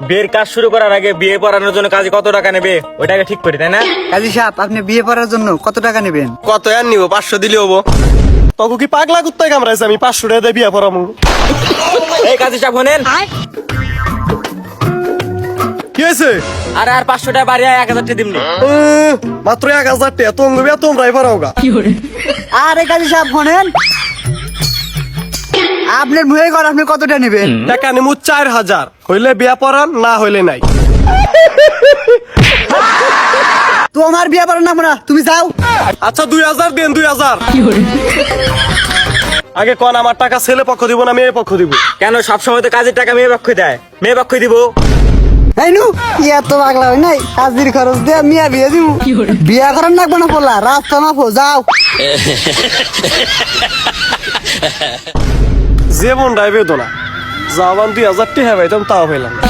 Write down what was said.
বিয়ের কাজ শুরু করার আগে বিয়ে পড়ানোর জন্য কাজে কত টাকা নেবে ওইটাকে ঠিক করি তাই না? কাজী সাহেব, আপনি বিয়ে করার জন্য কত টাকা নেবেন? কত আর নিব? 500 দিলে হবো। তখন কি পাগলা কুত্তায় কামড়াইছে? আমি 500 টাকা দিয়ে বিয়া পড়াবো। এই কাজী সাহেব শোনেন, কি হয়েছে? আর 500 টাকা বাড়িয়ে 1000 টাকা দিমনি। মাত্র 1000 টাকা তোমরা তোমরাই পারাও গা। আরে কাজী সাহেব শোনেন, আপনার মুহে ঘর আপনি কতটা নেবেন? টাকা নিমু 4000, হইলে বিয়া পড়ান, না হইলে নাই। তো আমার বিয়ে করার নাম না, তুমি যাও। আচ্ছা 2000 দেন, 2000। আগে কোন আমার টাকা ছেলে পক্ষ দিব না মেয়ে পক্ষ দিব? কেন সবসময় তো কাজের টাকা মেয়ে পক্ষ দেয়, মেয়ে পক্ষ দিব। এই নু ইয়া তো পাগলা হয় নাই, কাজের খরচ দিয়ে মিয়া বিয়ে দিব। বিয়া করার নাকবো না পড়লা, রাস্তা মাফো, যাও। জীবন ডাইবে না যাওয়ান 2000 টাকা পাইতাম, তাও পাইলাম না।